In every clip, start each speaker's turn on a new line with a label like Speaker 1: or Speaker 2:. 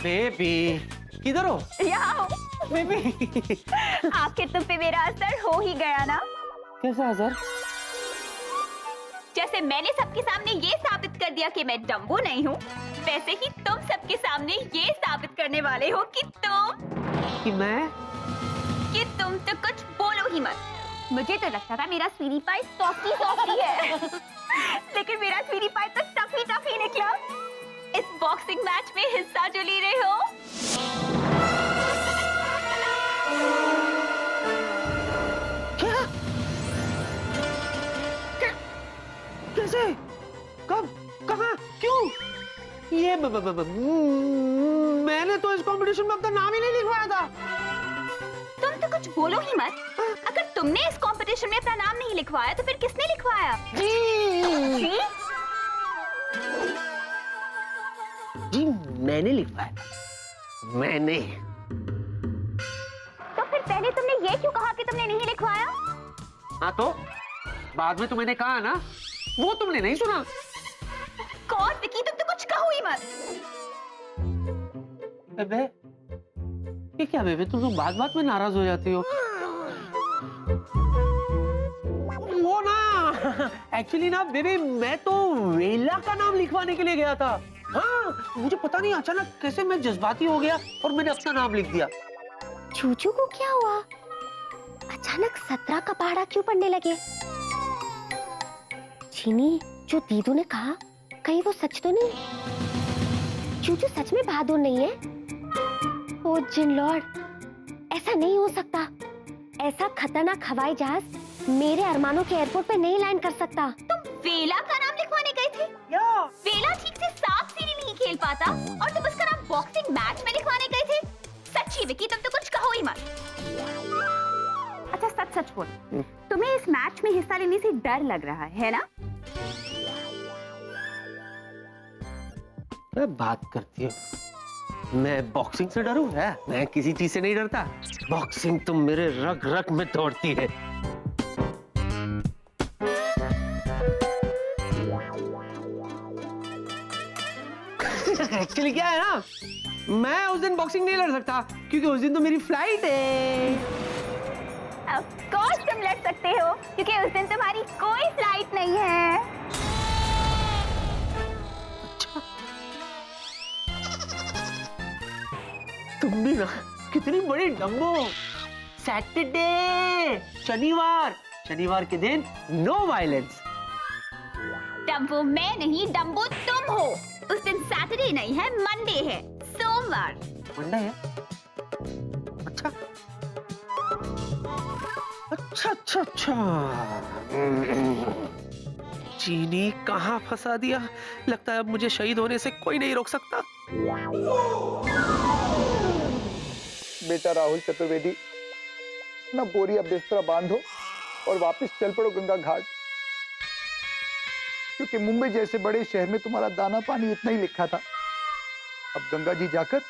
Speaker 1: Baby किधर हो?
Speaker 2: यहाँ हो।
Speaker 1: बेबी
Speaker 2: आखिर तुम पे मेरा असर हो ही गया ना।
Speaker 1: कैसा असर?
Speaker 2: जैसे मैंने सबके सामने ये साबित कर दिया कि मैं डम्बो नहीं हूँ, वैसे ही तुम सबके सामने ये साबित करने वाले हो कि तुम तो कुछ बोलो ही मत। मुझे तो लगता था मेरा स्वीटी पाई सॉफ्टी है लेकिन मेरा स्वीटी पाई तो टफी निकला। इस बॉक्सिंग मैच में हिस्सा जो ले रहे हो,
Speaker 1: कैसे? कब? कहाँ? क्यों? ये मैंने तो इस कंपटीशन में अपना नाम ही नहीं लिखवाया था।
Speaker 2: तुम तो कुछ बोलो ही मत। अगर तुमने इस कंपटीशन में अपना नाम नहीं लिखवाया तो फिर किसने लिखवाया?
Speaker 1: जी मैंने लिखवाया। मैंने।
Speaker 2: तो फिर पहले तुमने ये क्यों कहा कि तुमने नहीं लिखवाया?
Speaker 1: हाँ तो बाद में तो मैंने कहा ना, वो तुमने नहीं सुना।
Speaker 2: कौन विकी, तुम तो कुछ कहो ही मत।
Speaker 1: बेबे ये क्या बेबे, तुम लोग बात में नाराज हो जाती हो। वो ना एक्चुअली ना बेबी, मैं तो वेला का नाम लिखवाने के लिए गया था। हाँ मुझे पता नहीं अचानक कैसे मैं जज्बाती हो गया और मैंने अपना नाम लिख दिया।
Speaker 3: चूचू को क्या हुआ? अचानक 17 का पहाड़ा क्यों पड़ने लगे? चीनी, जो दीदू ने कहा कहीं वो सच तो नहीं? चूचू सच में बहादुर नहीं है? ओ जिन लॉर्ड, ऐसा नहीं हो सकता। ऐसा खतरनाक हवाई जहाज मेरे अरमानों के एयरपोर्ट पे नहीं लैंड कर सकता।
Speaker 2: तुम वेला का नाम लिखवाने गए थे? वेला ठीक से सांप सीढ़ी नहीं खेल पाता और तुम उसका नाम बॉक्सिंग मैच में लिखवाने गए थे? सच्ची विकी, तुम तो कुछ कहो ही मत। अच्छा सच बोल, तुम्हें इस मैच में हिस्सा लेने से डर लग रहा है ना?
Speaker 1: मैं बात करती हूँ, मैं बॉक्सिंग से डरूं? है मैं किसी चीज से नहीं डरता। बॉक्सिंग तो मेरे रग रग में दौड़ती है। एक्चुअली क्या है ना, मैं उस दिन बॉक्सिंग नहीं लड़ सकता क्योंकि उस दिन तो मेरी फ्लाइट है।
Speaker 2: ऑफ कोर्स तुम लड़ सकते हो क्योंकि उस दिन तुम्हारी कोई फ्लाइट नहीं है।
Speaker 1: तुम भी ना कितनी बड़ी डम्बो। सैटरडे, शनिवार के दिन नो वायलेंस।
Speaker 2: डम्बो मैं नहीं, डम्बो तुम हो। उस दिन सैटरडे नहीं है, मंडे है, सोमवार।
Speaker 1: मंडे है? अच्छा अच्छा। चीनी कहाँ फंसा दिया। लगता है अब मुझे शहीद होने से कोई नहीं रोक सकता।
Speaker 4: बेटा राहुल चतुर्वेदी, ना बोरिया बिस्तरा बांधो और वापस चल पड़ो गंगा घाट, क्योंकि मुंबई जैसे बड़े शहर में तुम्हारा दाना पानी इतना ही लिखा था। अब गंगा जी जाकर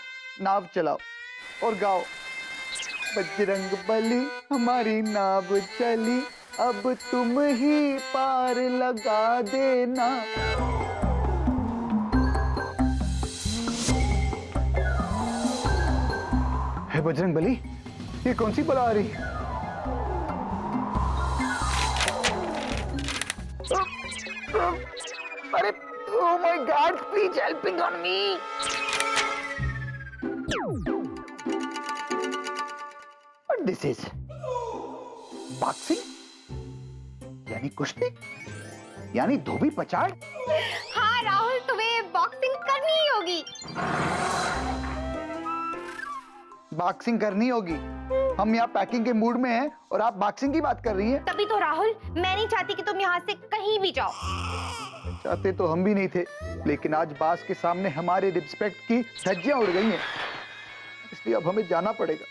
Speaker 4: नाव चलाओ और गाओ, बजरंग बली हमारी नाव चली, अब तुम ही पार लगा देना। है बजरंग बली, ये कौन सी बला आ रही? अरे oh my God, please helping on me. What this is? Boxing यानी कुश्ती, यानी धोबी पछाड़।
Speaker 3: हाँ राहुल, तुम्हें बॉक्सिंग करनी ही होगी।
Speaker 4: बॉक्सिंग करनी होगी? हम यहाँ पैकिंग के मूड में हैं और आप बॉक्सिंग की बात कर रही हैं।
Speaker 3: तभी तो राहुल, मैं नहीं चाहती कि तुम यहाँ से कहीं भी जाओ।
Speaker 4: चाहते तो हम भी नहीं थे, लेकिन आज बास के सामने हमारे रिस्पेक्ट की धज्जियां उड़ गई हैं, इसलिए अब हमें जाना पड़ेगा।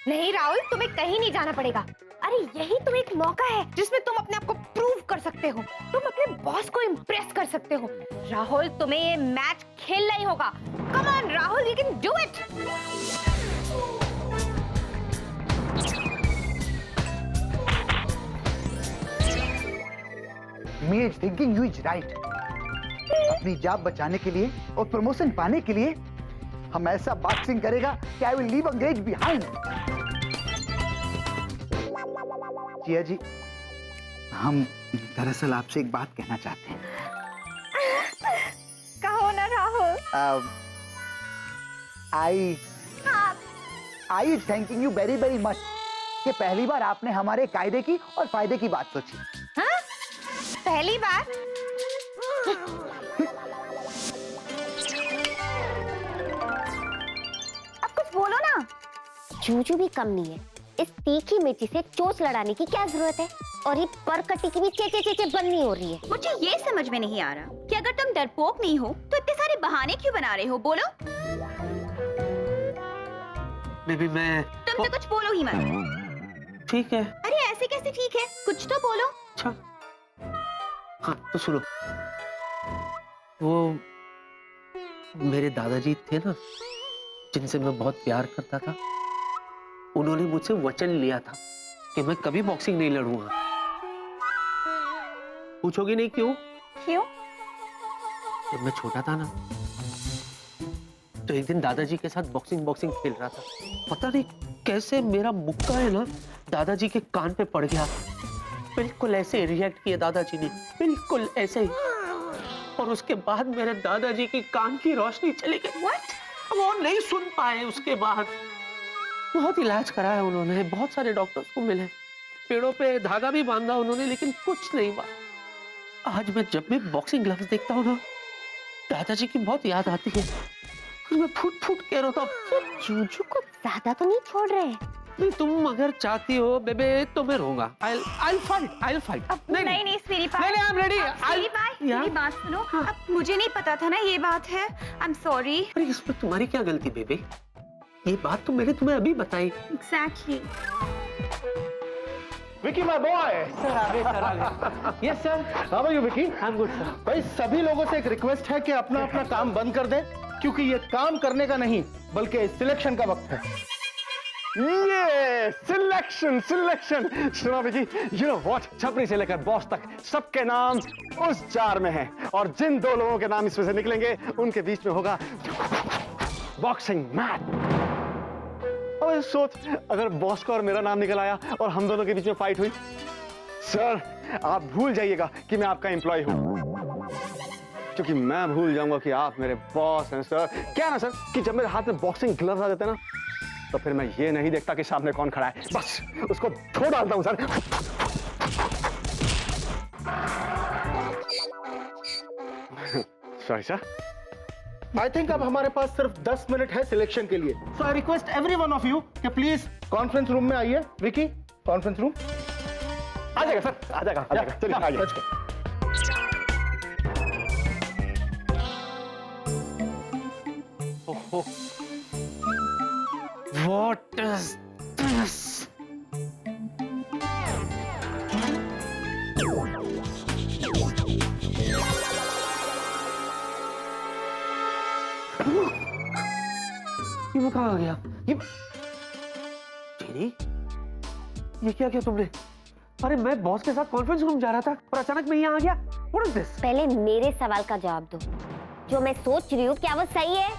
Speaker 3: नहीं राहुल, तुम्हें कहीं नहीं जाना पड़ेगा। अरे यही तो एक मौका है जिसमें तुम अपने आप को प्रूव कर सकते हो, तुम अपने बॉस को इम्प्रेस कर सकते हो। राहुल, तुम्हें ये मैच खेलना ही होगा। Come on Rahul, you can do it.
Speaker 4: Me is thinking you is right. अपनी जॉब बचाने के लिए और प्रमोशन पाने के लिए हम ऐसा बॉक्सिंग करेगा कि आई विल लीव अंग्रेज बिहाइंड। जिया जी, हम दरअसल आपसे एक बात कहना चाहते हैं।
Speaker 2: कहो ना Rahul.
Speaker 4: I thanking you very very much कि पहली बार आपने हमारे कायदे की और फायदे की बात सोची।
Speaker 2: हाँ? पहली बार? अब कुछ बोलो ना।
Speaker 3: जूजू भी कम नहीं है, इस तीखी मिर्ची से चोंच लड़ाने की क्या जरूरत है? और ये परकटी की भी चेचे चेचे बननी हो रही है।
Speaker 2: मुझे ये समझ में नहीं आ रहा कि अगर तुम डरपोक नहीं हो तो इतने सारे बहाने क्यों बना रहे हो? बोलो।
Speaker 1: बेबी मैं
Speaker 2: तुम तो कुछ बोलो ही मत।
Speaker 1: ठीक है।
Speaker 2: अरे ऐसे कैसे ठीक है? कुछ तो बोलो।
Speaker 1: अच्छा हाँ तो सुनो, वो मेरे दादाजी थे ना जिनसे मैं बहुत प्यार करता था, उन्होंने मुझसे वचन लिया था कि मैं कभी बॉक्सिंग नहीं लड़ूंगा। पूछोगी नहीं क्यों?
Speaker 2: क्यों?
Speaker 1: जब मैं छोटा था ना तो एक दिन दादाजी के साथ बॉक्सिंग खेल रहा था। पता नहीं कैसे मेरा मुक्का है ना दादाजी के कान पे पड़ गया। बिल्कुल ऐसे रिएक्ट किया दादाजी ने, बिल्कुल ऐसे ही। और उसके बाद मेरे दादाजी की कान की रोशनी चली गई।
Speaker 2: What?
Speaker 1: वो नहीं सुन पाए। उसके बाद बहुत इलाज कराया उन्होंने, बहुत सारे डॉक्टर्स को मिले, पेड़ों पे धागा भी बांधा उन्होंने, लेकिन कुछ नहीं हुआ। आज मैं जब भी बॉक्सिंग ग्लव्स देखता हूँ ना दादाजी की बहुत याद आती है। मैं फुट फुट कह रहा था।
Speaker 3: जूजू को ज्यादा तो नहीं छोड़ रहे।
Speaker 1: नहीं तुम अगर चाहती हो बेबे तो मैं रहूंगा। I'll fight।
Speaker 2: नहीं स्वीटी पाई।
Speaker 1: नहीं, I'm ready।
Speaker 2: स्वीटी पाई, मेरी बात सुनो। अब मुझे नहीं पता था ना ये बात है। I am sorry.
Speaker 1: अरे इसमें तुम्हारी क्या गलती बेबे? ये बात तो मैंने तुम्हें अभी बताई।
Speaker 2: Exactly।
Speaker 5: Vicky my boy.
Speaker 1: Yes sir.
Speaker 5: How are you Vicky?
Speaker 1: I am good sir.
Speaker 5: भाई सभी लोगों से एक रिक्वेस्ट है कि अपना अपना काम बंद कर दें, क्योंकि ये काम करने का नहीं बल्कि सिलेक्शन का वक्त है। ये सिलेक्शन सुनो विकी, यू नो व्हाट, छपरी से लेकर बॉस तक सबके नाम उस जार में हैं, और जिन दो लोगों के नाम इसमें से निकलेंगे उनके बीच में होगा बॉक्सिंग मैच। और सोच अगर बॉस का और मेरा नाम निकल आया और हम दोनों के बीच में फाइट हुई, सर आप भूल जाइएगा कि मैं आपका एम्प्लॉय हूं, क्योंकि मैं भूल जाऊंगा कि आप मेरे बॉस हैं सर। क्या ना सर कि जब मेरे हाथ में बॉक्सिंग ग्लव्स आ जाते हैं ना तो फिर मैं ये नहीं देखता कि सामने कौन खड़ा है, बस उसको धो डालता हूं sir. Sorry sir. I think अब हमारे पास सिर्फ 10 मिनट है सिलेक्शन के लिए, so I request every one of you कि प्लीज कॉन्फ्रेंस रूम में आइए। विकी कॉन्फ्रेंस रूम आ जाएगा सर, आ जाएगा चलिए आइए।
Speaker 1: What is this? ये कहाँ आ गया? ये चीनी, ये क्या किया तुमने? अरे मैं बॉस के साथ कॉन्फ्रेंस रूम जा रहा था और अचानक मैं यहाँ आ गया। What is this?
Speaker 3: पहले मेरे सवाल का जवाब दो। जो मैं सोच रही हूँ क्या वो सही है?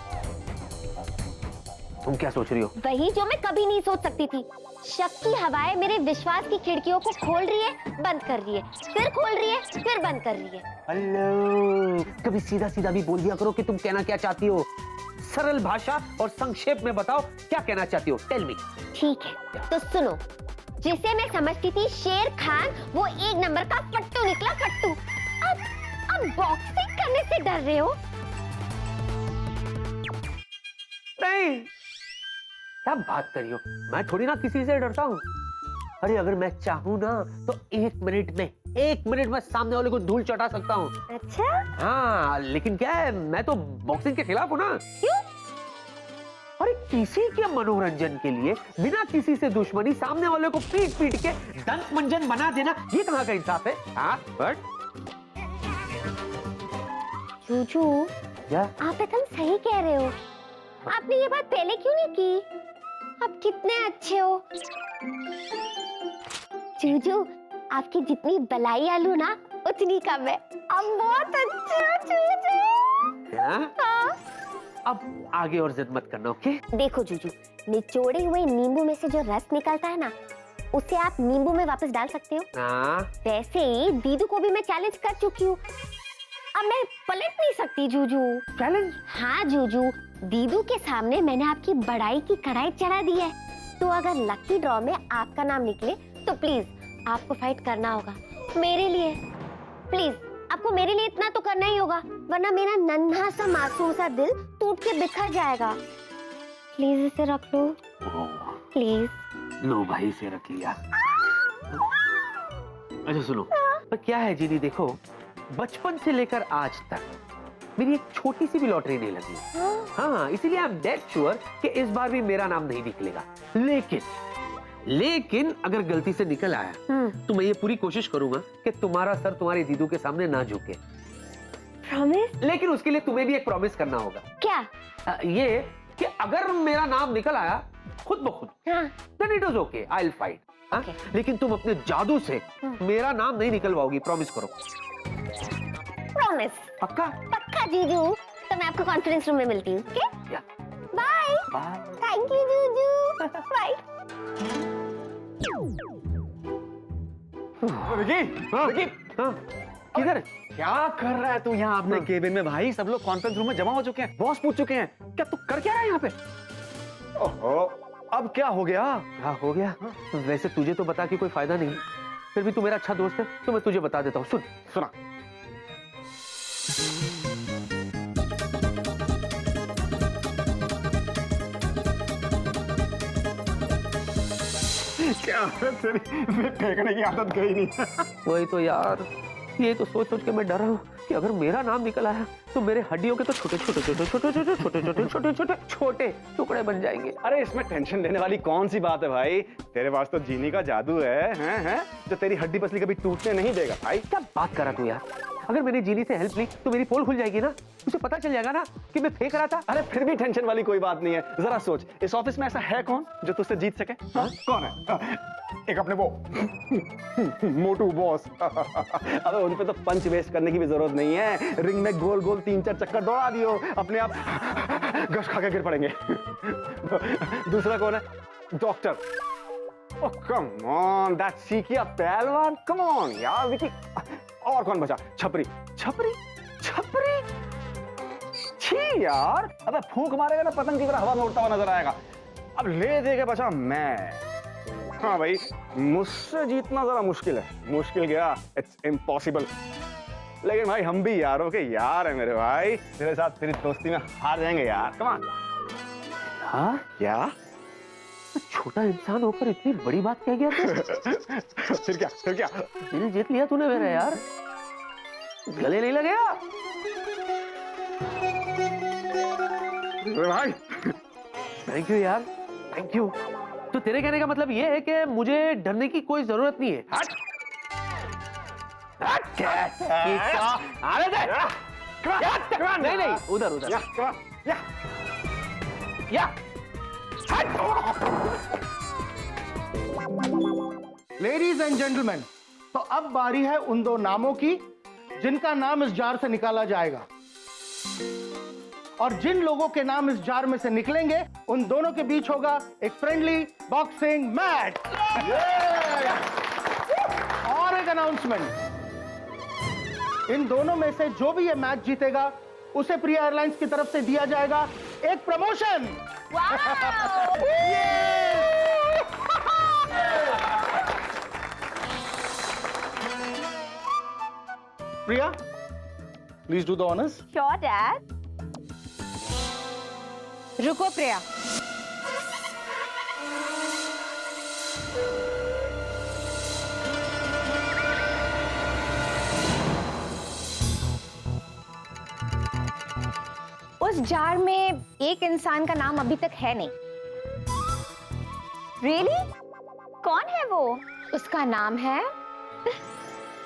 Speaker 1: तुम क्या सोच रही हो?
Speaker 3: वही जो मैं कभी नहीं सोच सकती थी। शक की हवाएं मेरे विश्वास की खिड़कियों को खोल रही है, बंद कर रही है, फिर खोल रही है, फिर बंद कर रही है।
Speaker 1: हेलो, कभी सीधा सीधा भी बोल दिया करो कि तुम कहना क्या चाहती हो। सरल भाषा और संक्षेप में बताओ क्या कहना चाहती हो। Tell me.
Speaker 3: ठीक है तो सुनो, जिसे मैं समझती थी शेर खान, वो एक नंबर का फट्टू निकला, फट्टू। अब बॉक्सिंग करने से डर रहे हो?
Speaker 1: नहीं, क्या बात कर रही हो? मैं थोड़ी ना किसी से डरता हूँ। अरे अगर मैं चाहूँ ना तो एक मिनट में सामने वाले को धूल चटा सकता हूँ।
Speaker 3: अच्छा?
Speaker 1: हाँ, लेकिन क्या है, मैं तो बॉक्सिंग के खिलाफ हूँ ना।
Speaker 3: क्यों?
Speaker 1: अरे किसी के मनोरंजन के लिए बिना किसी से दुश्मनी सामने वाले को पीट पीट के दंत मंजन बना देना, ये कहाँ का इंसाफ है? हाँ, बट
Speaker 3: जूजू,
Speaker 1: क्या?
Speaker 3: आप एकदम सही कह रहे हो। आपने ये बात पहले क्यों नहीं की? आप कितने अच्छे हो। जूजू, आपकी जितनी बलाई आलू ना उतनी कम है। आप बहुत अच्छे हो जूजू।
Speaker 1: हाँ?
Speaker 3: हाँ।
Speaker 1: अब आगे और जिद मत करना, ओके?
Speaker 3: देखो जूजू, निचोड़े हुए नींबू में से जो रस निकलता है ना, उसे आप नींबू में वापस डाल सकते हो।
Speaker 1: हाँ।
Speaker 3: वैसे ही दीदू को भी मैं चैलेंज कर चुकी हूँ, अब मैं पलट नहीं सकती जूजू।
Speaker 1: चैलेंज?
Speaker 3: हाँ जूजू, दीदू के सामने मैंने आपकी बड़ाई की कढ़ाई चढ़ा दी है, तो अगर लकी ड्रॉ में आपका नाम निकले तो प्लीज आपको फाइट करना होगा मेरे लिए। प्लीज आपको मेरे लिए इतना तो करना ही होगा, वरना मेरा नन्हा सा मासूम सा दिल टूट के बिखर जाएगा। प्लीज इसे रख लो, प्लीज।
Speaker 1: लो भाई, से रख लिया। अच्छा सुनो, पर क्या है जीनी, देखो बचपन से लेकर आज तक मेरी एक छोटी सी भी लॉटरी नहीं लगी। हाँ, इसीलिए आई एम डेड श्योर कि इस बार भी मेरा नाम नहीं निकलेगा। लेकिन अगर गलती से निकल आया तो मैं ये पूरी कोशिश करूंगा कि तुम्हारा सर तुम्हारी दीदू के सामने ना झुके।
Speaker 3: प्रॉमिस?
Speaker 1: लेकिन उसके लिए तुम्हें भी एक प्रॉमिस करना होगा।
Speaker 3: क्या?
Speaker 1: ये कि अगर मेरा नाम निकल आया खुद ब खुद,
Speaker 3: हाँ।
Speaker 1: then it is okay, I'll fight. हाँ?
Speaker 3: Okay.
Speaker 1: लेकिन तुम अपने जादू से मेरा नाम नहीं निकलवाओगी, प्रॉमिस करो।
Speaker 3: प्रॉमिस?
Speaker 1: पक्का?
Speaker 3: पक्का जीजू, तो मैं आपको कॉन्फ्रेंस रूम में मिलती हूँ।
Speaker 1: या।
Speaker 3: बाय।
Speaker 1: बाय।
Speaker 3: थैंक यू जीजू। बाय।
Speaker 5: विकी,
Speaker 1: हाँ?
Speaker 5: विकी,
Speaker 1: हाँ? किधर?
Speaker 5: क्या कर रहा है तू यहाँ अपने
Speaker 1: हाँ।
Speaker 5: केबिन में? भाई सब लोग कॉन्फ्रेंस रूम में जमा हो चुके हैं, बॉस पूछ चुके हैं, क्या तू कर क्या रहा है यहाँ पे? ओहो, अब क्या हो गया?
Speaker 1: हाँ, हो गया। वैसे तुझे तो बता के कोई फायदा नहीं, फिर भी तू मेरा अच्छा दोस्त है तो मैं तुझे बता देता हूँ। सुन।
Speaker 5: सुना। क्या तेरी फेंकने की आदत गई नहीं?
Speaker 1: वही तो यार, ये तो सोच सोच के मैं डर रहा हूँ कि अगर मेरा नाम निकल आया तो मेरे हड्डियों के तो छोटे छोटे छोटे छोटे छोटे छोटे छोटे छोटे छोटे छोटे टुकड़े बन जाएंगे।
Speaker 5: अरे इसमें टेंशन लेने वाली कौन सी बात है भाई? तेरे पास तो जीनी का जादू है जो तेरी हड्डी पसली कभी टूटने नहीं देगा भाई।
Speaker 1: क्या बात करा तू यार? अगर मैंने जीनी से हेल्प ली तो मेरी पोल खुल जाएगी ना, उसे पता चल जाएगा ना कि मैं फेंक रहा था।
Speaker 5: अरे फिर भी टेंशन वाली कोई बात नहीं है। जरा सोच, इस ऑफिस में ऐसा है कौन जो तुझसे जीत सके? हाँ? कौन है? एक अपने वो मोटू बॉस। अबे उन पे तो पंच वेस्ट करने की भी जरूरत नहीं है, रिंग में गोल गोल 3-4 चक्कर दौड़ा दियो, अपने आप गश खा के गिर पड़ेंगे। दूसरा कौन है? Doctor. Oh, come on, that सीकिया पहलवान, come on यार विकी। और कौन बचा? छपरी। छपरी? छपरी? छी यार, अबे फूंक मारेगा ना पतंग की तरह हवा में उड़ता हुआ नजर आएगा। अब ले दे के बचा मैं। हाँ भाई, मुझसे जीतना जरा मुश्किल है। मुश्किल गया, इट्स इम्पॉसिबल। लेकिन भाई हम भी यारों के यार है मेरे भाई, तेरे साथ तेरी दोस्ती में हार जाएंगे यार। Come on.
Speaker 1: हाँ?
Speaker 5: क्या?
Speaker 1: छोटा इंसान होकर इतनी बड़ी बात कह गया तू?
Speaker 5: फिर क्या? फिर क्या?
Speaker 1: दिल जीत लिया तूने मेरा यार, गले नहीं लगेगा?
Speaker 5: भाई
Speaker 1: थैंक यू यार, थैंक यू। तो तेरे कहने का मतलब ये है कि मुझे डरने की कोई जरूरत नहीं है? हट! हट! अरे दे! नहीं नहीं, उधर उधर। या!
Speaker 6: लेडीज एंड जेंटलमैन, तो अब बारी है उन दो नामों की जिनका नाम इस जार से निकाला जाएगा, और जिन लोगों के नाम इस जार में से निकलेंगे उन दोनों के बीच होगा एक फ्रेंडली बॉक्सिंग मैच। और एक अनाउंसमेंट, इन दोनों में से जो भी ये मैच जीतेगा उसे प्रिया एयरलाइंस की तरफ से दिया जाएगा एक promotion. Priya, please do the honours.
Speaker 2: Sure, Dad. रुको प्रिया, उस जार में एक इंसान का नाम अभी तक है नहीं। Really? कौन है वो? उसका नाम है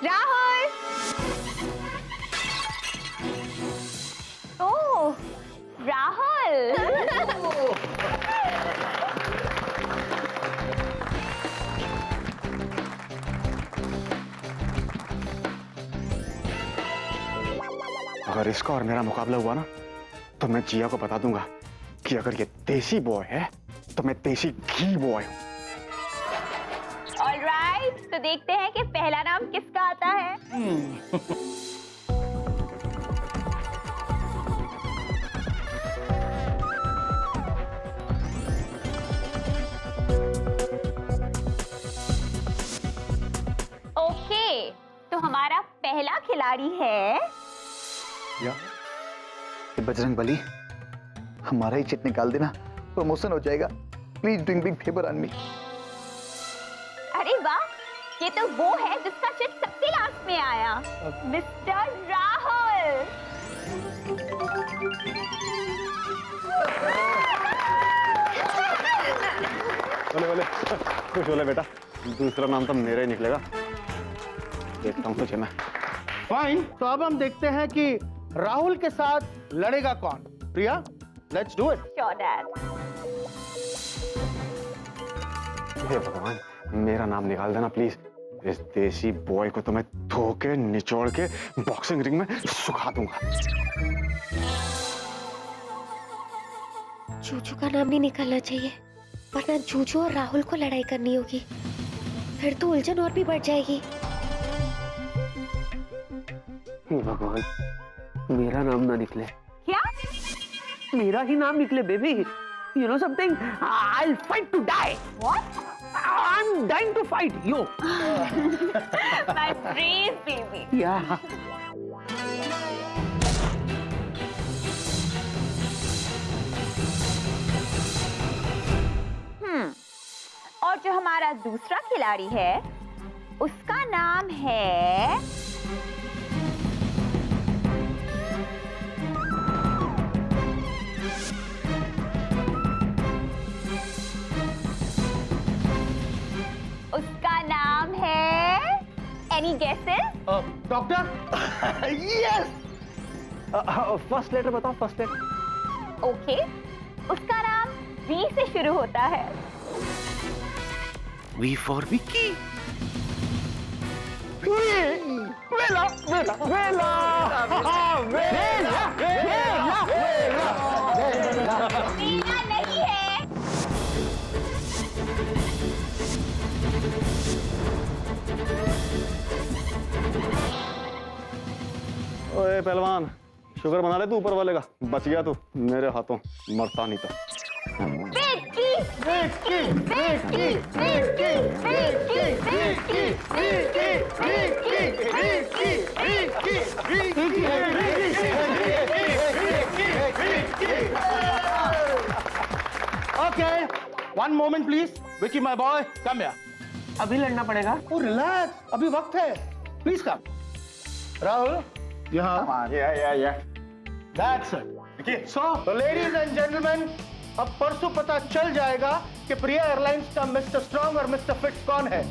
Speaker 2: राहुल। ओह, राहुल।
Speaker 5: अगर इसका और मेरा मुकाबला हुआ ना तो मैं जिया को बता दूंगा कि अगर ये देसी बॉय है तो मैं देसी घी बॉय हूँ।
Speaker 2: ऑलराइट, तो देखते हैं कि पहला नाम किसका आता है। ओके, तो हमारा पहला खिलाड़ी है
Speaker 4: या ये बजरंग बली, हमारा ही चिट निकाल देना, प्रमोशन हो जाएगा। Please doing big favour on मी।
Speaker 2: अरे वाह, ये तो वो है जिसका चिट सबसे लास्ट में आया, मिस्टर राहुल।
Speaker 5: बोले बोले खुश बोले बेटा, दूसरा नाम तो मेरा ही निकलेगा। देखता हूँ तुझे मैं।
Speaker 6: फाइन, तो अब हम देखते हैं कि राहुल के साथ लड़ेगा कौन। Priya, let's do it.
Speaker 2: Sure dad.
Speaker 5: हे भगवान, मेरा नाम निकाल देना प्लीज। इस देसी बॉय को तो मैं धो के निचोड़ के बॉक्सिंग रिंग में सुखा दूंगा।
Speaker 3: जूजू का नाम नहीं निकलना चाहिए, वरना जूजू और राहुल को लड़ाई करनी होगी, फिर तो उलझन और भी बढ़ जाएगी।
Speaker 1: हे भगवान, मेरा नाम ना निकले,
Speaker 2: क्या?
Speaker 1: मेरा ही नाम निकले baby. You know something? I'll fight to die.
Speaker 2: What?
Speaker 1: I'm dying to fight. Yo.
Speaker 2: My brave baby.
Speaker 1: Yeah.
Speaker 2: और जो हमारा दूसरा खिलाड़ी है, उसका नाम है Any guesses?
Speaker 6: Doctor.
Speaker 4: Yes,
Speaker 5: first letter बताओ, फर्स्ट लेटर।
Speaker 2: ओके, उसका नाम V से शुरू होता है।
Speaker 1: V for Vicky.
Speaker 5: वेला वेला वेला
Speaker 2: वीना नहीं है।
Speaker 5: ओए पहलवान, शुगर बना ले तू ऊपर वाले का, बच गया तू मेरे हाथों, मरता नहीं तो।
Speaker 2: Vicky, Vicky, Vicky, Vicky, Vicky, Vicky, Vicky, Vicky,
Speaker 6: okay, one moment please. Vicky my boy, come here.
Speaker 1: अभी लड़ना पड़ेगा।
Speaker 6: ओ रिलैक्स, अभी वक्त है। Please come. राहुल, यहाँ।
Speaker 5: या
Speaker 6: That's it. So, ladies and gentlemen, अब परसों पता चल जाएगा कि प्रिया एयरलाइंस का मिस्टर स्ट्रॉन्ग और मिस्टर फिट कौन है।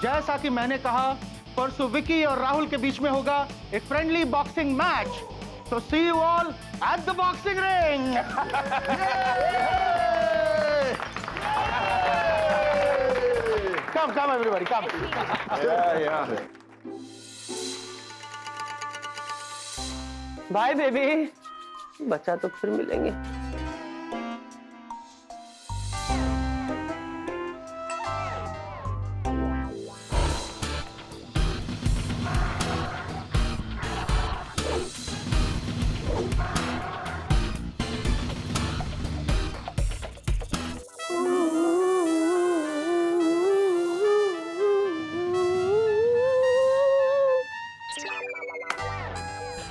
Speaker 6: जैसा कि मैंने कहा, परसों विकी और राहुल के बीच में होगा एक friendly boxing match. So see you all at the boxing ring. Come everybody, come.
Speaker 5: या
Speaker 1: बाय बेबी, बच्चा तो फिर मिलेंगे।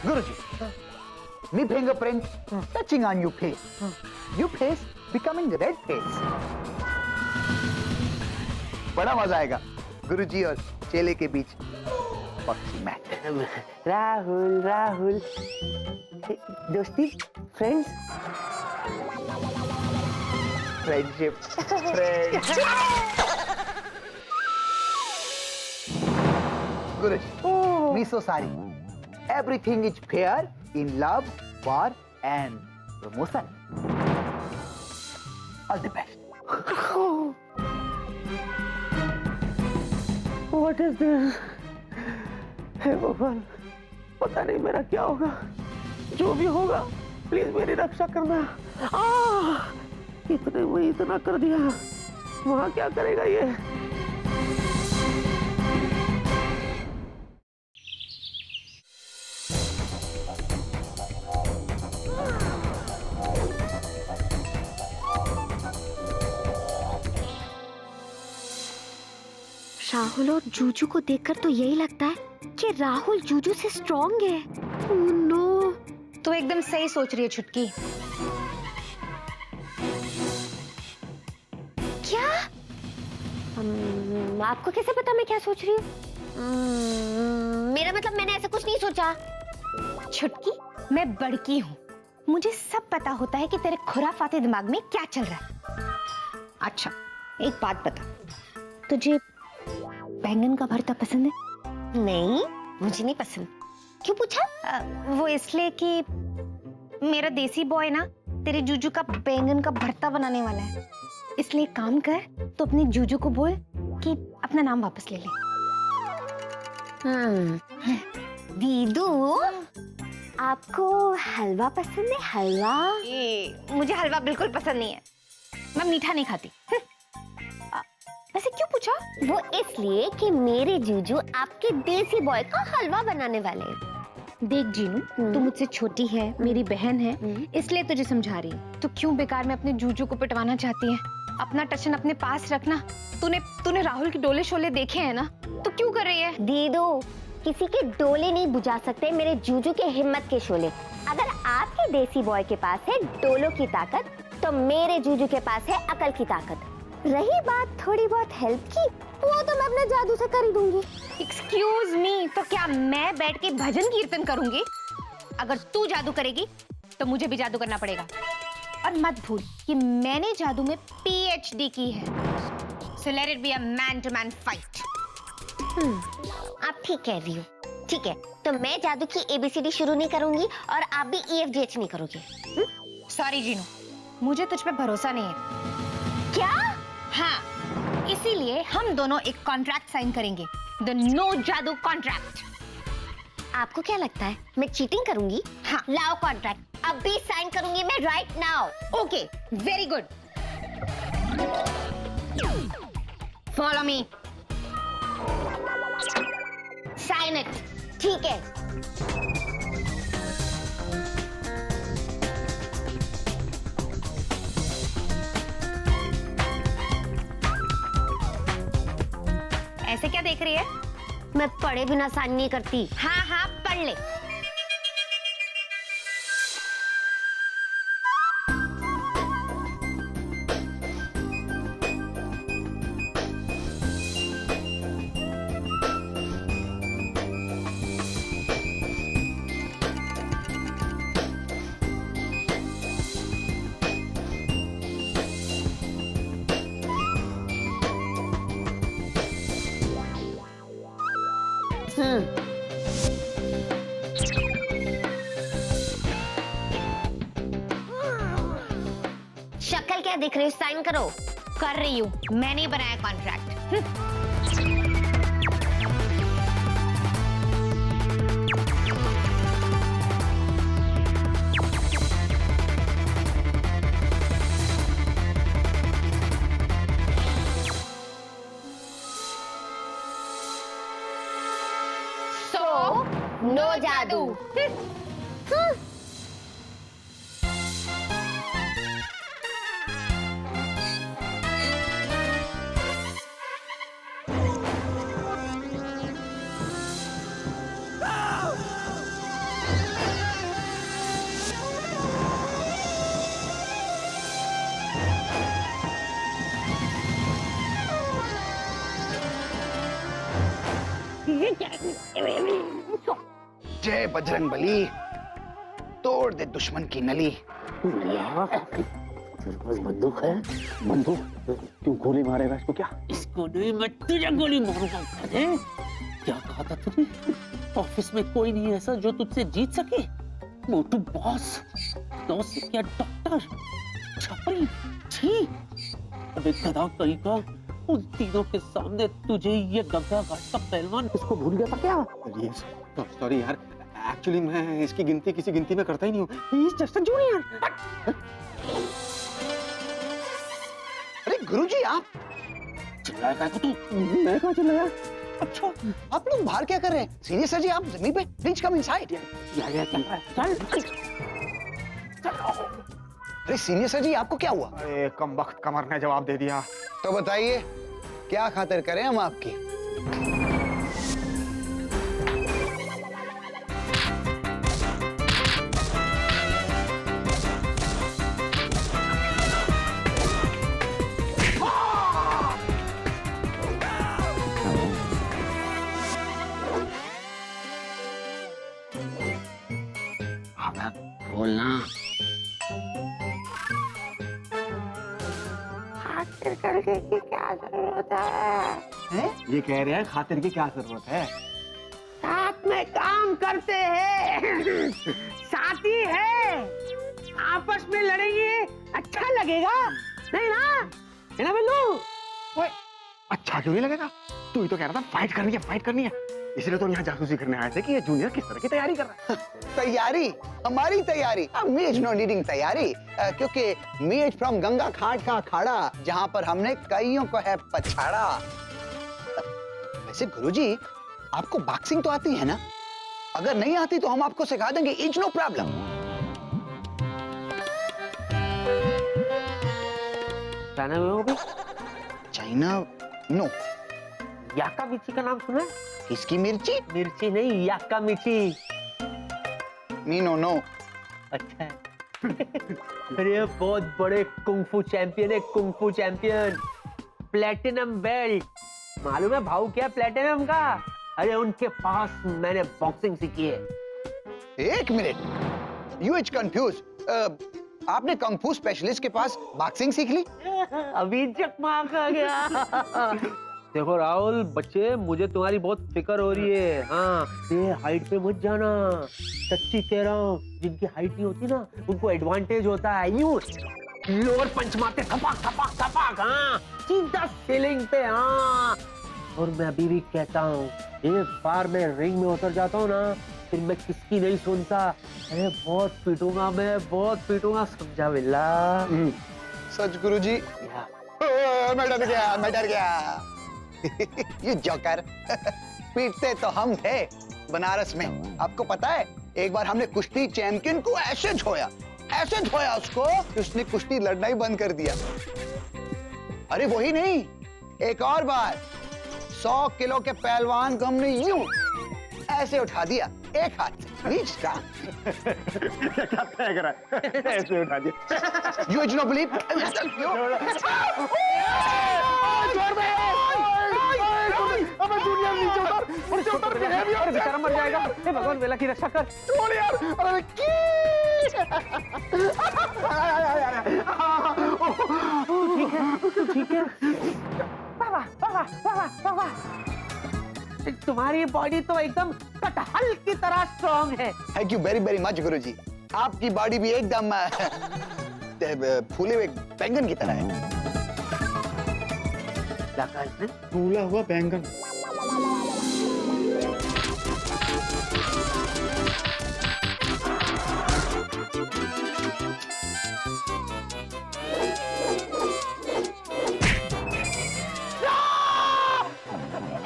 Speaker 4: Guruji, me fingerprint touching on your face. Your face becoming red face. बड़ा मजा आएगा गुरुजी और चेले के बीच बॉक्सिंग मैच।
Speaker 1: राहुल राहुल, दोस्ती, friends,
Speaker 4: friendship, friend. Guruji, me so sorry. Everything is fair in love, war, and promotion. All the best.
Speaker 1: What is this? हे भगवान, पता नहीं मेरा क्या होगा। जो भी होगा प्लीज मेरी रक्षा करना। इतने में इतना कर दिया, वहां क्या करेगा ये।
Speaker 3: राहुल और जूजू को देखकर तो यही लगता है कि राहुल जूजू से स्ट्रॉन्ग है। Oh no.
Speaker 2: तू एकदम सही सोच रही है छुटकी।
Speaker 3: क्या? आपको कैसे पता मैं क्या सोच रही हूँ? मेरा मतलब मैंने ऐसा कुछ नहीं सोचा।
Speaker 2: छुटकी, मैं बड़की हूँ, मुझे सब पता होता है कि तेरे खुराफाते दिमाग में क्या चल रहा है। अच्छा, एक बात बता, तुझे बैंगन का भरता पसंद है?
Speaker 3: नहीं, मुझे नहीं पसंद। क्यों पूछा?
Speaker 2: वो इसलिए कि मेरा देसी बॉय ना तेरे जूजू का बैंगन का भरता बनाने वाला है। इसलिए काम कर, तो अपने जूजू को बोल कि अपना नाम वापस ले ले।
Speaker 3: दीदू, आपको हलवा पसंद है? हलवा?
Speaker 2: मुझे हलवा बिल्कुल पसंद नहीं है, मैं मीठा नहीं खाती। वैसे क्यों पूछा?
Speaker 3: वो इसलिए कि मेरे जूजू आपके देसी बॉय का हलवा बनाने वाले हैं।
Speaker 2: देख जीनू, तू मुझसे छोटी है, मेरी बहन है, इसलिए तुझे समझा रही हूँ। तू क्यों बेकार में अपने जूजू को पिटवाना चाहती है? अपना टशन अपने पास रखना। तूने राहुल के डोले शोले देखे हैं ना, तो क्यों कर रही है?
Speaker 3: दीदू, किसी के डोले नहीं बुझा सकते मेरे जूजू के हिम्मत के शोले। अगर आपके देसी बॉय के पास है डोलों की ताकत, तो मेरे जूजू के पास है अकल की ताकत। रही बात थोड़ी बहुत हेल्प की, वो तो मैं अपने जादू से कर ही दूंगी।
Speaker 2: एक्सक्यूज मी, तो क्या मैं बैठ के भजन कीर्तन करूंगी? अगर तू जादू करेगी तो मुझे भी जादू करना पड़ेगा। और मत भूल कि मैंने जादू में PhD की है। So let it be a man to man fight.
Speaker 3: आप ठीक कह रही हो। ठीक है, तो मैं जादू की ABCD शुरू नहीं करूंगी और आप भी EFGH नहीं करोगे।
Speaker 2: सॉरी जीनू, मुझे तुझ पे भरोसा नहीं है।
Speaker 3: क्या?
Speaker 2: हाँ, इसीलिए हम दोनों एक कॉन्ट्रैक्ट साइन करेंगे, द नो जादू कॉन्ट्रैक्ट।
Speaker 3: आपको क्या लगता है मैं चीटिंग करूंगी?
Speaker 2: हाँ।
Speaker 3: लाओ कॉन्ट्रैक्ट, अभी साइन करूंगी मैं right now.
Speaker 2: Okay, very good. Follow me. Sign it.
Speaker 3: ठीक है।
Speaker 2: ऐसे क्या देख रही है?
Speaker 3: मैं पढ़े बिना साइन नहीं करती।
Speaker 2: हाँ हाँ, पढ़ ले।
Speaker 3: शक्ल क्या दिख रही है? साइन करो।
Speaker 2: कर रही हूँ, मैंने बनाया कॉन्ट्रैक्ट।
Speaker 3: नो जादू।
Speaker 4: जय बजरंग बली, तोड़ दे दुश्मन की नली।
Speaker 1: तेरे पास बंदूक है?
Speaker 5: बंदूक? क्यों गोली मारेगा इसको? क्या
Speaker 1: इसको नहीं, मैं तुझे गोली मारूंगा। अरे क्या कहा था तूने? ऑफिस में कोई नहीं ऐसा जो तुझसे जीत सके। मोटू बॉस, क्या डॉक्टर, छपरी, छी। अबे गधा कहीं का, उन तीनों के सामने तुझे ये गंगा घाट का पहलवान इसको भूल गया था क्या?
Speaker 5: सॉरी यार, एक्चुअली मैं इसकी गिनती किसी गिनती में करता ही नहीं हूँ। He is just a junior.
Speaker 4: अरे गुरुजी आप
Speaker 1: चिल्लाया क्या तू?
Speaker 5: मैं कहाँ चिल्लाया?
Speaker 4: अच्छा आप लोग बाहर क्या कर रहे हैं? सीनियर सर जी आप जमीन पे, प्लीज कम इनसाइड। अरे सीनियर सर जी आपको क्या हुआ?
Speaker 5: अरे कम वक्त कमर ने जवाब दे दिया।
Speaker 4: तो बताइए क्या खातिर करें हम आपकी?
Speaker 1: बोलना।
Speaker 5: ये कह रहे हैं खातिर की क्या जरूरत है?
Speaker 1: साथ में काम करते हैं, साथी है, आपस में लड़ेंगे, अच्छा लगेगा नहीं ना? है ना बिल्लू?
Speaker 5: ओए, अच्छा क्यों नहीं लगेगा? तू ही तो कह रहा था फाइट करनी है, फाइट करनी है। इसलिए तो यहाँ जासूसी करने आए थे कि ये जूनियर किस तरह की तैयारी कर रहा है।
Speaker 4: तैयारी हमारी तैयारी, मी इज नॉट नीडिंग तैयारी, क्योंकि मी इज फ्रॉम गंगा घाट का अखाड़ा जहाँ पर हमने कईयों को है पछाड़ा। वैसे गुरुजी आपको बॉक्सिंग तो आती है ना? अगर नहीं आती तो हम आपको सिखा देंगे, इज नो प्रॉब्लम।
Speaker 1: जाना हुआ भी?
Speaker 4: China no.
Speaker 1: याका मिर्ची का नाम सुना है?
Speaker 4: किसकी मिर्ची?
Speaker 1: मिर्ची नहीं, याका मिर्ची।
Speaker 4: Me no no.
Speaker 1: अच्छा है। अरे बहुत बड़े कुंफू चैंपियन है, कुंफू चैंपियन, प्लेटिनम बेल्ट। मालूम है भाव क्या प्लेटिनम का? अरे उनके पास मैंने बॉक्सिंग सीखी है।
Speaker 4: एक मिनट, यू इज कंफ्यूज। आपने कंफू स्पेशलिस्ट के पास बॉक्सिंग सीख ली?
Speaker 1: अभी चकमा खा गया। देखो राहुल बच्चे, मुझे तुम्हारी बहुत फिक्र हो रही है। हाँ, ये हाइट पे मत जाना, सच्ची कह रहा हूँ। जिनकी हाइट नहीं होती ना, उनको एडवांटेज होता है। यूं लोअर पंच मारते थपाक थपाक थपाक, हाँ सीधा सीलिंग पे। हाँ, और मैं अभी भी कहता हूँ, एक बार मैं रिंग में उतर जाता हूँ ना, फिर मैं किसकी नहीं सुनता। अरे बहुत पीटूंगा मैं, बहुत पीटूंगा, समझा बिल्ला?
Speaker 4: सच गुरुजी? मैं डर गया, मैं डर गया। ये जोकर। पीटते तो हम थे बनारस में। आपको पता है एक बार हमने कुश्ती चैंपियन को ऐसे धोया उसको कि उसने कुश्ती लड़ना ही बंद कर दिया। अरे वही नहीं, एक और बार 100 किलो के पहलवान को हमने यूं ऐसे उठा दिया एक हाथ से।
Speaker 5: क्या तय करा है? ऐसे उठा दिया।
Speaker 4: You do not believe?
Speaker 5: अबे जूनियर नीचे उतर के है भी और बेचारा मर जाएगा। हे भगवान, बेला की रक्षा कर। छोड़ यार। अरे
Speaker 1: ठीक है। बाबा बाबा बाबा बाबा, तुम्हारी बॉडी तो एकदम कटहल की तरह स्ट्रॉन्ग है।
Speaker 4: Thank you very very much गुरुजी। आपकी बॉडी भी एकदम फूले हुए बैंगन की तरह है।
Speaker 1: क्या कहा इसने?
Speaker 5: फूला हुआ बैंगन।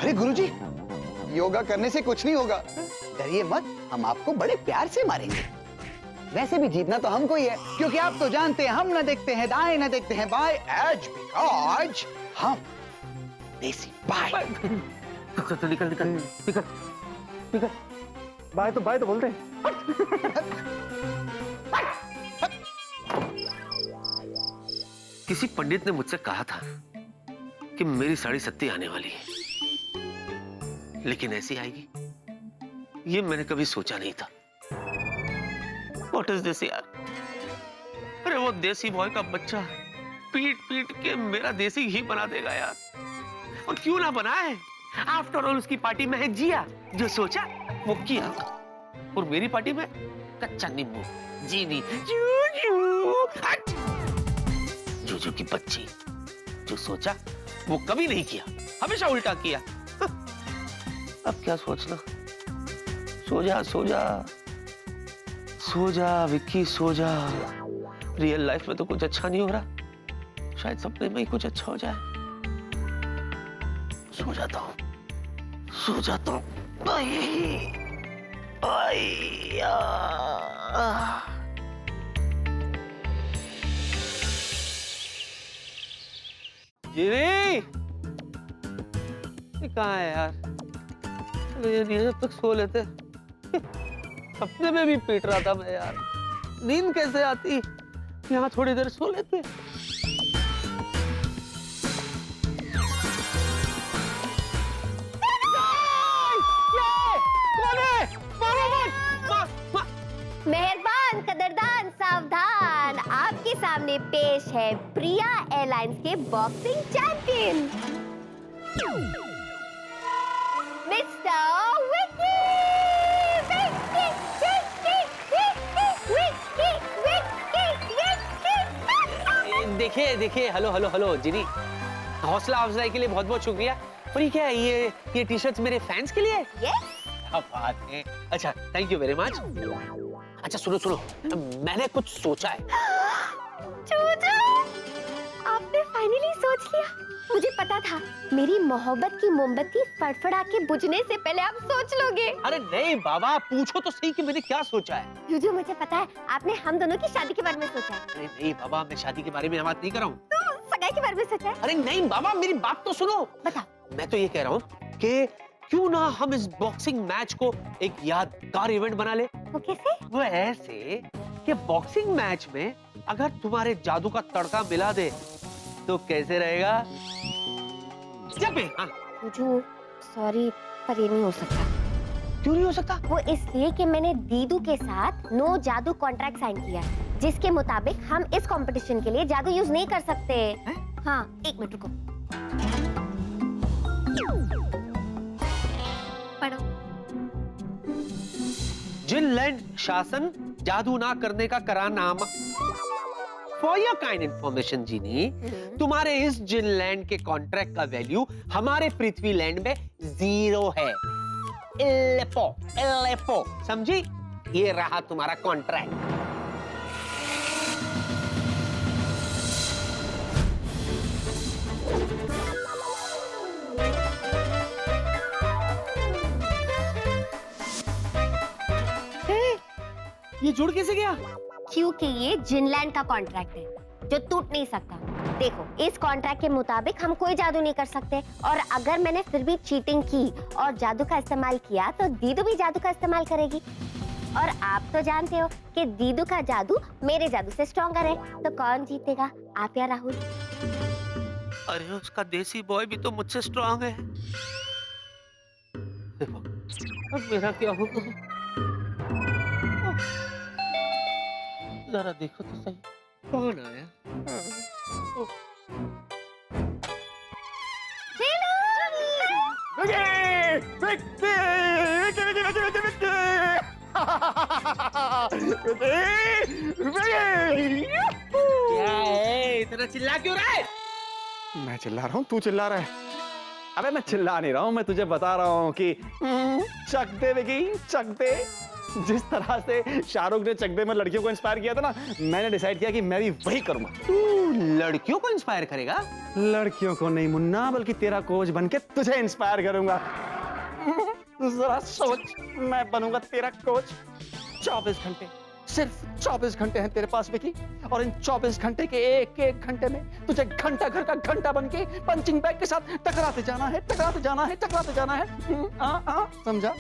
Speaker 4: अरे गुरुजी, योगा करने से कुछ नहीं होगा, डरिए मत, हम आपको बड़े प्यार से मारेंगे। वैसे भी जीतना तो हमको ही है, क्योंकि आप तो जानते हैं हम न देखते हैं दाएं न देखते हैं बाएं, एज बिकॉज हम देसी बाय।
Speaker 1: तो निकल।
Speaker 5: बाय तो बोलते हैं।
Speaker 1: किसी पंडित ने मुझसे कहा था कि मेरी साढ़ी सत्ती आने वाली है, लेकिन ऐसी आएगी ये मैंने कभी सोचा नहीं था। What is this यार? अरे वो देसी बॉय का बच्चा पीट पीट के मेरा देसी घी बना देगा यार। और क्यों ना बनाए? आफ्टर ऑल उसकी पार्टी में है जिया, जो सोचा वो किया। और मेरी पार्टी में कच्चा नींबू, जीनी, जूजू की बच्ची, जो सोचा वो कभी नहीं किया, हमेशा उल्टा किया। अब क्या सोचना, सो जा सो जा सो जा विक्की सो जा। रियल लाइफ में तो कुछ अच्छा नहीं हो रहा, शायद सपने में ही कुछ अच्छा हो जाए। सो जाता हूँ सो जाता हूँ। जिरी कहाँ है यार? जब तक सो लेते। सपने में भी पीट रहा था मैं यार, नींद कैसे आती? यहाँ थोड़ी देर सो लेते।
Speaker 3: मेहरबान, कदरदान, सावधान, आपके सामने पेश है प्रिया एयरलाइंस के बॉक्सिंग चैंपियन मिस्टर विक्की।
Speaker 1: देखिए देखिए, हेलो हेलो हेलो जिनी, हौसला अफजाई के लिए बहुत बहुत शुक्रिया। और ये क्या है, ये टी शर्ट्स मेरे फैंस के लिए?
Speaker 3: Yes?
Speaker 1: क्या बात है। अच्छा, थैंक यू वेरी मच। अच्छा सुनो सुनो, मैंने कुछ सोचा है।
Speaker 3: चूचू, आपने फाइनली सोच लिया। मुझे पता था मेरी मोहब्बत की मोमबत्ती फड़फड़ा के बुझने से पहले आप सोच लोगे।
Speaker 1: अरे नहीं बाबा, पूछो तो सही कि मैंने क्या सोचा है।
Speaker 3: चूचू, मुझे पता है आपने हम दोनों की शादी के बारे में सोचा है।
Speaker 1: अरे नहीं बाबा, मैं शादी के बारे में बात नहीं कर रहा हूँ।
Speaker 3: तो सगाई के बारे में सोचा है।
Speaker 1: अरे नहीं बाबा, मेरी बात तो सुनो।
Speaker 3: बताओ।
Speaker 1: मैं तो ये कह रहा हूँ कि क्यों ना हम इस बॉक्सिंग मैच को एक यादगार इवेंट बना ले।
Speaker 3: वो कैसे?
Speaker 1: वो ऐसे कि बॉक्सिंग मैच में अगर तुम्हारे जादू का तड़का मिला दे तो कैसे रहेगा? हाँ।
Speaker 3: चूचू, सॉरी पर ये नहीं हो सकता।
Speaker 1: क्यों नहीं हो सकता?
Speaker 3: वो इसलिए कि मैंने दीदू के साथ नो जादू कॉन्ट्रैक्ट साइन किया है, जिसके मुताबिक हम इस कंपटीशन के लिए जादू यूज नहीं कर सकते। हाँ, एक मिनट रुको। पढ़ो।
Speaker 1: जिनलैंड शासन जादू ना करने का करारनामा। फॉर योर काइंड इंफॉर्मेशन जीनी, तुम्हारे इस जिनलैंड के कॉन्ट्रैक्ट का वैल्यू हमारे पृथ्वी लैंड में 0 है। इलेपो, इलेपो, समझी? ये रहा तुम्हारा कॉन्ट्रैक्ट। ये जुड़ कैसे गया?
Speaker 3: क्योंकि ये जिनलैंड का कॉन्ट्रैक्ट है जो टूट नहीं सकता। देखो, इस कॉन्ट्रैक्ट के मुताबिक हम कोई जादू नहीं कर सकते, और अगर मैंने फिर भी चीटिंग की और जादू का इस्तेमाल किया तो दीदू भी जादू का इस्तेमाल करेगी। और आप तो जानते हो कि दीदू का जादू मेरे जादू से स्ट्रॉन्गर है, तो कौन जीतेगा, आप या राहुल?
Speaker 1: अरे उसका देसी बॉय भी तो मुझसे स्ट्रांग है। देखो, अब मेरा क्या होगा? जरा देखो तो सही, कौन आया? क्या है, इतना चिल्ला क्यों रहा है?
Speaker 5: मैं चिल्ला रहा हूँ, तू चिल्ला रहा है। अबे मैं चिल्ला नहीं रहा हूँ, मैं तुझे बता रहा हूँ कि चक दे विकी, चक दे। जिस तरह से शाहरुख ने चक दे में लड़कियों को इंस्पायर किया था ना, मैंने डिसाइड किया कि मैं भी वही करूंगा।
Speaker 1: तू लड़कियों को इंस्पायर करेगा?
Speaker 5: लड़कियों को नहीं मुन्ना, बल्कि तेरा कोच बनके तुझे इंस्पायर करूंगा। जरा सोच, मैं बनूंगा तेरा कोच। 24 घंटे, सिर्फ 24 घंटे हैं तेरे पास विकी, और इन 24 घंटे के एक एक घंटे में तुझे घंटा घर का घंटा बनके पंचिंग बैग के साथ टकराते जाना है, टकराते जाना है, टकराते जाना है। समझा?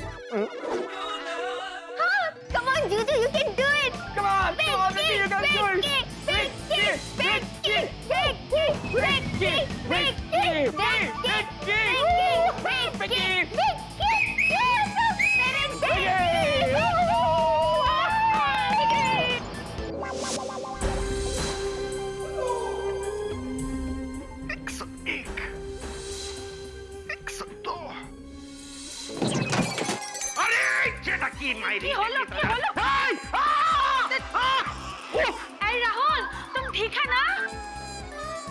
Speaker 3: Come on, Juju, you can do it.
Speaker 5: Come on, come on, Vicky, you can do it.
Speaker 3: Vicky, Vicky, Vicky, Vicky, Vicky, Vicky,
Speaker 2: Rahul, तुम ठीक है ना?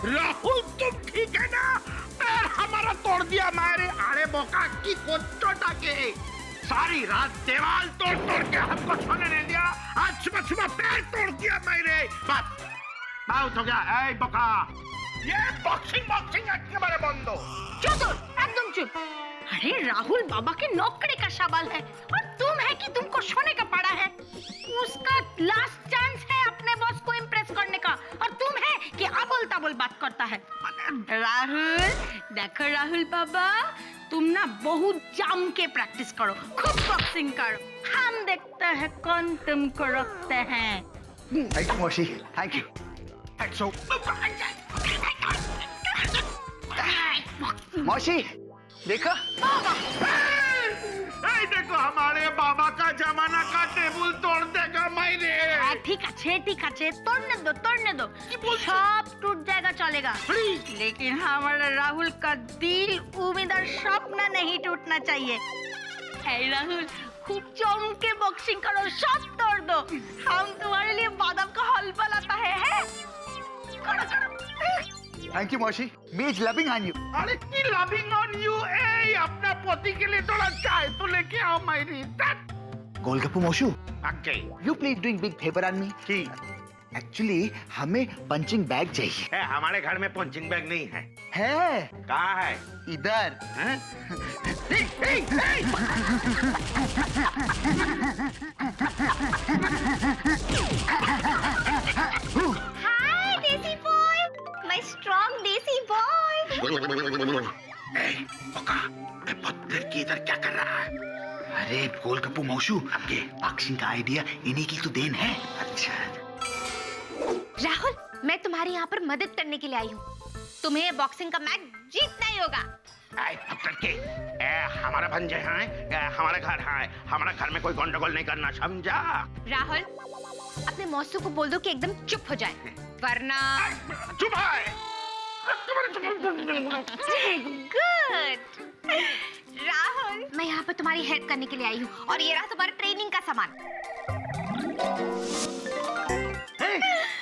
Speaker 7: राहुल तुम ठीक है ना? पैर हमारा तोड़ दिया मारे आड़े बोका की को चोटा के। सारी रात दीवार तोड़ तोड़ के हमको सोने नहीं दिया, आज सुबह सुबह पैर तोड़ दिया मैंने। बस बहुत हो गया। ए बका, ये बॉक्सिंग एकेबारे बंद।
Speaker 2: चुप, एकदम चुप। अरे राहुल बाबा के नौकरी का सवाल है और तुम है कि तुमको सोने का पड़ा है। उसका लास्ट चांस है अपने बॉस को इम्प्रेस करने का और तुम है कि अबोल तबोल बात करता है। राहुल, देखो राहुल बाबा, तुम ना बहुत जम के प्रैक्टिस करो, खूब बॉक्सिंग करो, हम देखते हैं कौन तुमको रखते हैं।
Speaker 4: थैंक यू मौसी, थैंक यू। मौसी देखा,
Speaker 7: देखो हमारे बाबा का जमाना का टेबल तोड़ देगा मैंने।
Speaker 2: ठीक है, तोड़ने दो, सब टूट जाएगा चलेगा, लेकिन हमारे राहुल का दिल, उम्मीद और सपना नहीं टूटना चाहिए। है राहुल, खूब जम के बॉक्सिंग करो, सब तोड़ दो, हम तुम्हारे लिए बादाम का हलवा लाता है? करो।
Speaker 4: थैंक यू मौसी, me is loving on you.
Speaker 7: अरे की लविंग ऑन यू? ए अपना पोती के लिए थोड़ा चाय तो लेके आओ मेरी।
Speaker 4: गोलगप्पू मौसू,
Speaker 7: okay,
Speaker 4: you please doing big favour on me.
Speaker 7: की
Speaker 4: एक्चुअली हमें पंचिंग बैग चाहिए।
Speaker 7: हमारे घर में पंचिंग बैग नहीं है।
Speaker 4: है
Speaker 7: कहाँ है?
Speaker 4: इधर।
Speaker 7: हैं?
Speaker 2: हाय देसी बॉय, माय स्ट्रॉन्ग देसी बॉय।
Speaker 7: लड़की इधर क्या कर रहा है?
Speaker 4: अरे गोलगप्पू मौसू, बॉक्सिंग का आइडिया इन्हीं की तो देन है।
Speaker 7: अच्छा,
Speaker 3: राहुल, मैं तुम्हारे यहाँ पर मदद करने के लिए आई हूँ। तुम्हें बॉक्सिंग का मैच जीतना ही होगा।
Speaker 7: हमारा भंजे हैं, हमारे घर है, हमारा घर में कोई गंडगोल नहीं करना, समझा?
Speaker 3: राहुल, अपने मौसू को बोल दो कि एकदम चुप हो जाए, वरना।
Speaker 7: चुप है।
Speaker 3: गुड। राहुल, मैं यहाँ पर तुम्हारी हेल्प करने के लिए आई हूँ और ये रहा तुम्हारा ट्रेनिंग का सामान।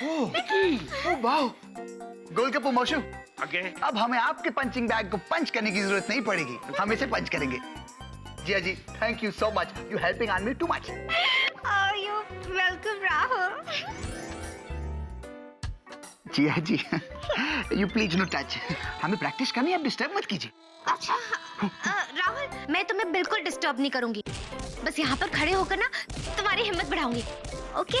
Speaker 4: ओह वाओ, गोलगप्पू मौसू,
Speaker 7: ओके,
Speaker 4: अब हमें आपके पंचिंग बैग को पंच करने की जरूरत नहीं पड़ेगी, हम इसे पंच करेंगे। जी, thank you so much, you helping on me too much.
Speaker 2: You welcome Rahul.
Speaker 4: जी, यू प्लीज नो टच, हमें प्रैक्टिस करनी है, आप डिस्टर्ब मत कीजिए।
Speaker 3: अच्छा, राहुल, मैं तुम्हें बिल्कुल डिस्टर्ब नहीं करूंगी, बस यहाँ पर खड़े होकर ना तुम्हारी हिम्मत बढ़ाऊंगी। ओके?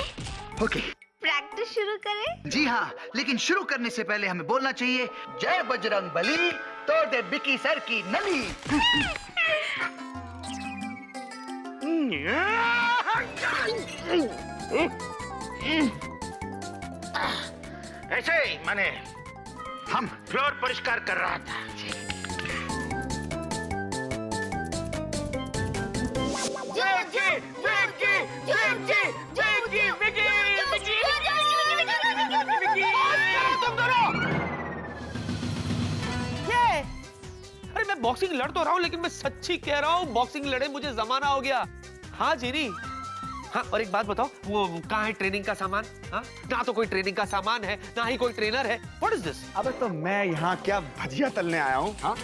Speaker 4: ओके,
Speaker 2: प्रैक्टिस शुरू करें?
Speaker 4: जी हाँ, लेकिन शुरू करने से पहले हमें बोलना चाहिए, जय बजरंग बली, तोड़ दे बिकी सर की नली।
Speaker 7: ऐसे ही मैंने
Speaker 4: हम
Speaker 7: फ्लोर परिष्कार कर रहा था।
Speaker 1: अरे मैं बॉक्सिंग लड़ तो रहा हूँ, लेकिन मैं सच्ची कह रहा हूँ, बॉक्सिंग लड़े मुझे जमाना हो गया। हाँ जीनी, हाँ, और एक बात बताओ, वो कहाँ है ट्रेनिंग का सामान? हाँ, ना तो कोई ट्रेनिंग का सामान है, ना ही कोई ट्रेनर है। What is this?
Speaker 5: अबे तो मैं यहाँ क्या भजिया तलने आया हूँ? हाँ?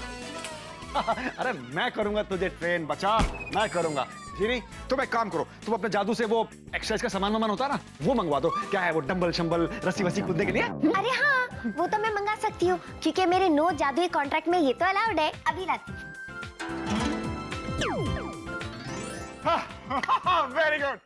Speaker 5: अरे मैं करूंगा तुझे ट्रेन, बचा, मैं करूंगा। जीनी, तुम एक काम करो, तुम अपने जादू से वो एक्सरसाइज का सामान होता है ना, वो मंगवा दो। क्या है वो, डंबल शंबल, रस्सी वस्सी कूदने के लिए?
Speaker 3: अरे हाँ, वो तो मैं मंगा सकती हूँ, क्योंकि मेरे नो जादुई कॉन्ट्रैक्ट में ये तो अलाउड है। अभी लाती हूँ।
Speaker 5: Very good.